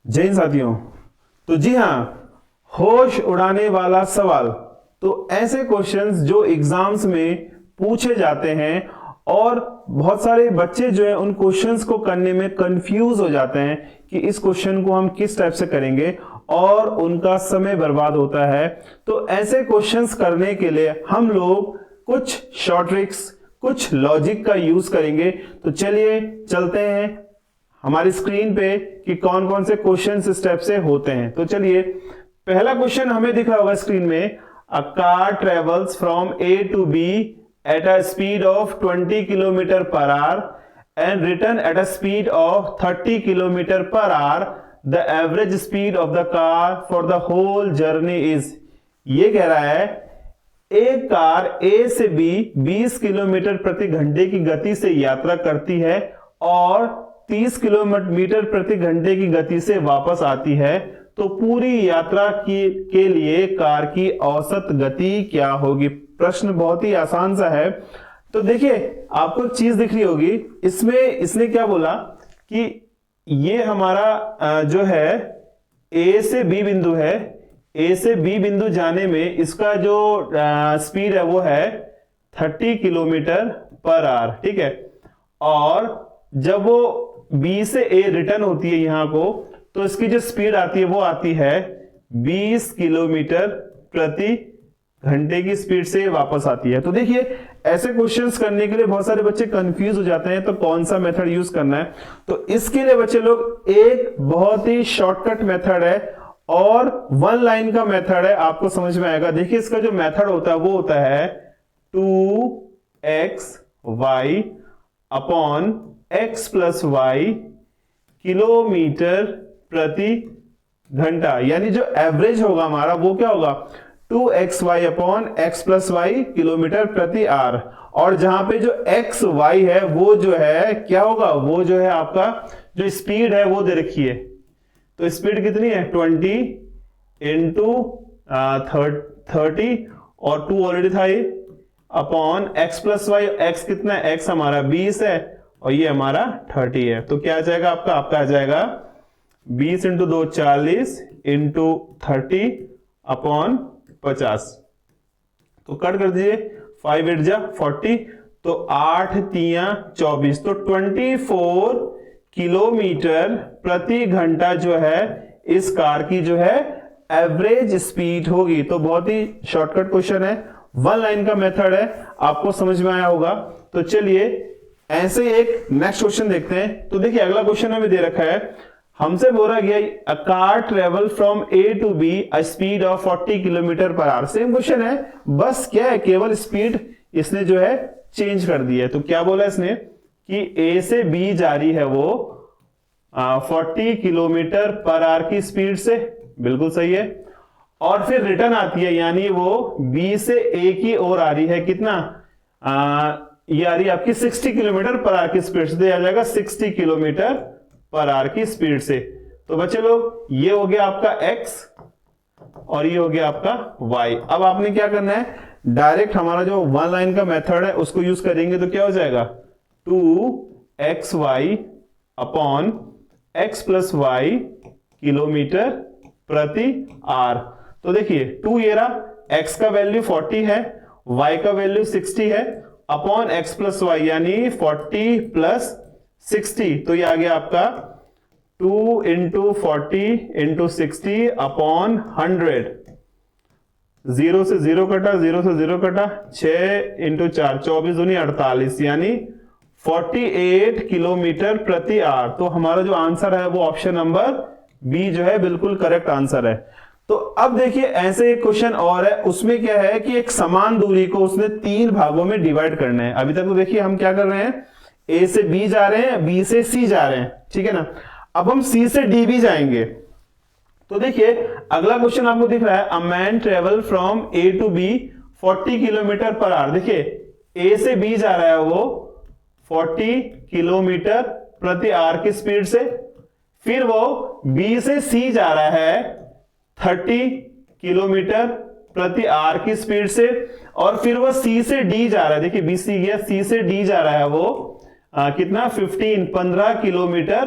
जय हिंद साथियों। तो जी हाँ, होश उड़ाने वाला सवाल, तो ऐसे क्वेश्चंस जो एग्जाम्स में पूछे जाते हैं और बहुत सारे बच्चे जो है उन क्वेश्चंस को करने में कंफ्यूज हो जाते हैं कि इस क्वेश्चन को हम किस टाइप से करेंगे और उनका समय बर्बाद होता है। तो ऐसे क्वेश्चंस करने के लिए हम लोग कुछ शॉर्ट ट्रिक्स, कुछ लॉजिक का यूज करेंगे। तो चलिए चलते हैं हमारी स्क्रीन पे कि कौन कौन से क्वेश्चन इस स्टेप से होते हैं। तो चलिए, पहला क्वेश्चन हमें दिख रहा होगा स्क्रीन में। A car travels from A to B at a speed of 20 kilometre per hour and return at a speed of 30 kilometre per hour. The average speed of the car for the whole journey is. ये कह रहा है एक car ए से B 20 kilometre प्रति घंटे की गति से यात्रा करती है और 30 किलोमीटर प्रति घंटे की गति से वापस आती है। तो पूरी यात्रा के लिए कार की औसत गति क्या होगी। प्रश्न बहुत ही आसान सा है। तो देखिए, आपको एक चीज दिख रही होगी इसमें। इसने क्या बोला कि ये हमारा जो है ए से बी बिंदु है। ए से बी बिंदु जाने में इसका जो स्पीड है वो है 30 किलोमीटर पर आवर, ठीक है। और जब वो बी से ए रिटर्न होती है यहां को, तो इसकी जो स्पीड आती है वो आती है 20 किलोमीटर प्रति घंटे की स्पीड से वापस आती है। तो देखिए, ऐसे क्वेश्चंस करने के लिए बहुत सारे बच्चे कंफ्यूज हो जाते हैं, तो कौन सा मेथड यूज करना है। तो इसके लिए बच्चे लोग एक बहुत ही शॉर्टकट मेथड है और वन लाइन का मेथड है, आपको समझ में आएगा। देखिए, इसका जो मेथड होता है वो होता है 2xy upon x plus Y kilometre प्रति घंटा। यानी जो एवरेज होगा हमारा वो क्या होगा 2xy upon x plus Y kilometre प्रति आर। और जहां पे जो x y है वो जो है क्या होगा, वो जो है आपका जो स्पीड है वो दे रखी है। तो स्पीड कितनी है 20 इंटू 30 और 2 ऑलरेडी था ये, upon x plus Y. x कितना है, x हमारा 20 है और ये हमारा 30 है। तो क्या आ जाएगा आपका आ जाएगा 20 इंटू 2 40 इंटू 30 अपॉन 50। तो कट कर दीजिए, 5 8 जा 40, तो 8 3 24, तो 24 किलोमीटर प्रति घंटा जो है इस कार की जो है एवरेज स्पीड होगी। तो बहुत ही शॉर्टकट क्वेश्चन है, वन लाइन का मेथड है, आपको समझ में आया होगा। तो चलिए ऐसे एक नेक्स्ट क्वेश्चन देखते हैं। तो देखिए, अगला क्वेश्चन हमें दे रखा है, हमसे बोला गया a car travel from A to B a speed of 40 kilometre per hour. Same question है, बस क्या है, केवल स्पीड इसने जो है चेंज कर दी है। तो क्या बोला इसने कि ए से बी जा रही है वो 40 किलोमीटर पर आवर की स्पीड से, बिल्कुल सही है। और फिर रिटर्न आती है, यानी वो बी से ए की ओर आ रही है, कितना ये आ रही है आपकी 60 किलोमीटर पर आवर की स्पीड से। आ जाएगा 60 किलोमीटर पर आवर की स्पीड से। तो बच्चे लोग, ये हो गया आपका x और ये हो गया आपका y। अब आपने क्या करना है, डायरेक्ट हमारा जो वन लाइन का मेथड है उसको यूज करेंगे। तो क्या हो जाएगा 2xy upon x plus Y kilometre प्रति आर। तो देखिए 2 ये रहा, x का वैल्यू 40 है, y का वैल्यू 60 है, अपॉन x प्लस वाई यानी 40 प्लस 60। तो ये आ गया आपका 2 इंटू 40 इंटू 60 अपॉन 100। 0 से 0 कटा, 0 से 0 कटा, 6 इंटू 4 24 दूनी 48, यानी 48 किलोमीटर प्रति आवर। तो हमारा जो आंसर है वो ऑप्शन नंबर बी जो है बिल्कुल करेक्ट आंसर है। तो अब देखिए, ऐसे एक क्वेश्चन और है, उसमें क्या है कि एक समान दूरी को उसने 3 भागों में डिवाइड करना है। अभी तक तो देखिए हम क्या कर रहे हैं, ए से बी जा रहे हैं, बी से सी जा रहे हैं, ठीक है ना। अब हम सी से डी भी जाएंगे। तो देखिए, अगला क्वेश्चन आपको दिख रहा है, a man travel from A to B 40 kilometre per hour. देखिए, ए से बी जा रहा है वो 40 किलोमीटर प्रति आवर की स्पीड से। फिर वो बी से सी जा रहा है 30 किलोमीटर प्रति आवर की स्पीड से। और फिर वो सी से डी जा रहा है, देखिए बी सी गया, सी से डी जा रहा है वो कितना 15 किलोमीटर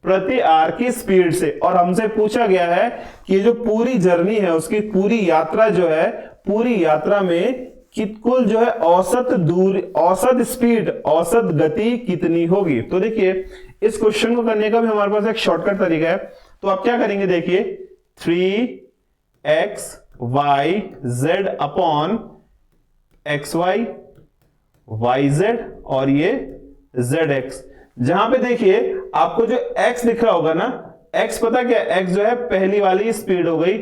प्रति आवर की स्पीड से। और हमसे पूछा गया है कि जो पूरी जर्नी है उसकी पूरी यात्रा जो है, पूरी यात्रा में कुल जो है औसत दूरी, औसत स्पीड, औसत गति कितनी होगी। तो देखिए इस क्वेश्चन को करने का भी हमारे पास एक शॉर्टकट तरीका है। तो आप क्या करेंगे, देखिए 3xyz अपॉन xy yz और ये zx, जहां पे देखिए आपको जो x दिख रहा होगा ना, x पता क्या, x जो है पहली वाली स्पीड हो गई,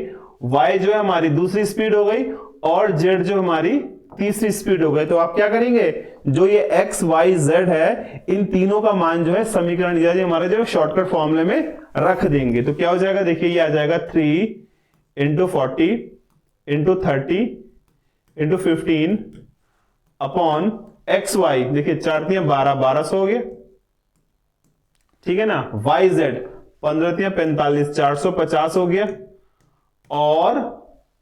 y जो है हमारी दूसरी स्पीड हो गई और z जो हमारी तीसरी स्पीड हो गई। तो आप क्या करेंगे, जो ये x y z है इन तीनों का मान जो है समीकरण हमारे जो शॉर्टकट फॉर्मूले में रख देंगे। तो क्या हो जाएगा, देखिए ये आ जाएगा 3 × 40 × 30 × 15 अपॉन एक्स वाई, देखिए 4 × 12 1200 हो गया, ठीक है ना। वाई जेड 15 × 45 450 हो गया, और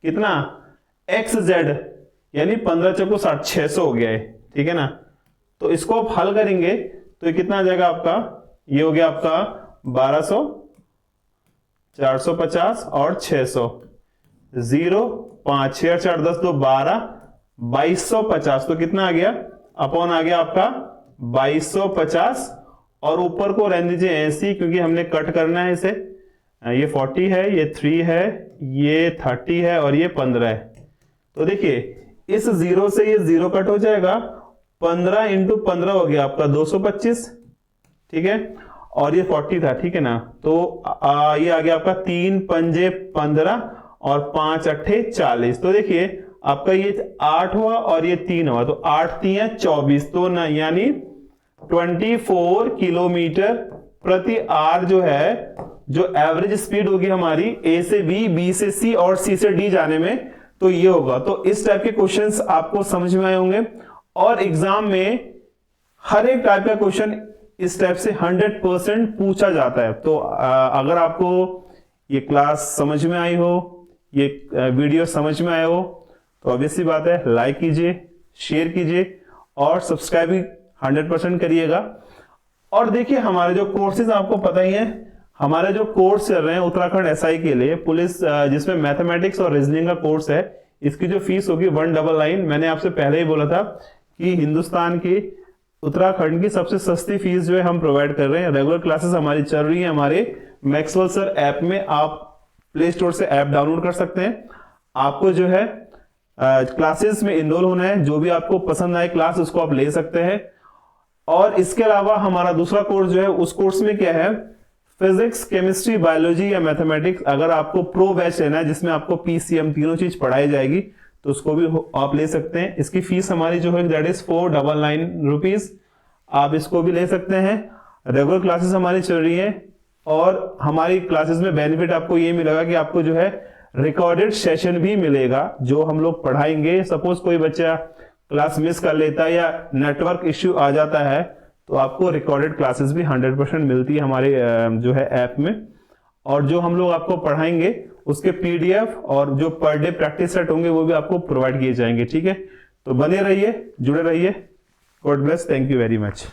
कितना एक्स जेड यानी 15 × 60 600 हो गया है, ठीक है ना। तो इसको आप हल करेंगे तो ये कितना आ जाएगा आपका, ये हो गया आपका 1200 450 और 600, 0 5 6 4 10 2 12 2250, तो कितना आ गया, अपॉन आ गया आपका 2250, और ऊपर को रहने दीजिए 80 क्योंकि हमने कट करना है इसे। ये 40 है, ये 3 है, ये 30 है और ये 15 है। तो देखिए इस 0 से ये 0 कट हो जाएगा, 15 × 15 हो गया आपका 225, ठीक है, और ये 40 था, ठीक है ना। तो ये आ गया आपका 3 पंजे 15 और 5 अट्ठे 40। तो देखिए आपका ये 8 हुआ और ये 3 हुआ, तो 8 3 24, तो ना यानी 24 किलोमीटर प्रति आवर जो है, जो एवरेज स्पीड होगी हमारी ए से बी, बी से सी और सी से डी जाने में, तो ये होगा। तो इस टाइप के क्वेश्चंस आपको समझ में आए होंगे, और एग्जाम में हर एक टाइप का क्वेश्चन इस टाइप से 100% पूछा जाता है। तो अगर आपको ये क्लास समझ में आई हो, ये वीडियो समझ में आया हो, तो ऑब्वियसली बात है लाइक कीजिए, शेयर कीजिए और सब्सक्राइब भी 100% करिएगा। और देखिए हमारे जो कोर्सेज आपको पता ही है, हमारे जो कोर्स चल रहे हैं उत्तराखंड एसआई के लिए पुलिस, जिसमें मैथमेटिक्स और रीजनिंग का कोर्स है, इसकी जो फीस होगी 199। मैंने आपसे पहले ही बोला था कि हिंदुस्तान की, उत्तराखंड की सबसे सस्ती फीस जो है हम प्रोवाइड कर रहे हैं। रेगुलर क्लासेस हमारी चल रही है हमारे मैक्सवेल सर ऐप में, आप प्ले स्टोर से ऐप डाउनलोड कर सकते हैं। आपको जो है क्लासेस में इनरोल होना है, जो भी आपको पसंद आए क्लास उसको आप ले सकते हैं। और इसके अलावा हमारा दूसरा कोर्स जो है, उस कोर्स में क्या है, फिजिक्स, केमिस्ट्री, बायोलॉजी या मैथमेटिक्स, अगर आपको प्रो बैच लेना है जिसमें आपको पीसीएम तीनों चीज पढ़ाई जाएगी, तो उसको भी आप ले सकते हैं। इसकी फीस हमारी जो है दैट इज 499 रुपीज, आप इसको भी ले सकते हैं। रेगुलर क्लासेस हमारी चल रही है, और हमारी क्लासेस में बेनिफिट आपको ये मिलेगा कि आपको जो है रिकॉर्डेड सेशन भी मिलेगा जो हम लोग पढ़ाएंगे। सपोज कोई बच्चा क्लास मिस कर लेता है या नेटवर्क इश्यू आ जाता है, तो आपको रिकॉर्डेड क्लासेस भी 100% मिलती है हमारे जो है ऐप में। और जो हम लोग आपको पढ़ाएंगे उसके पीडीएफ और जो पर डे प्रैक्टिस सेट होंगे वो भी आपको प्रोवाइड किए जाएंगे, ठीक है। तो बने रहिए, जुड़े रहिए। God bless, thank you very much.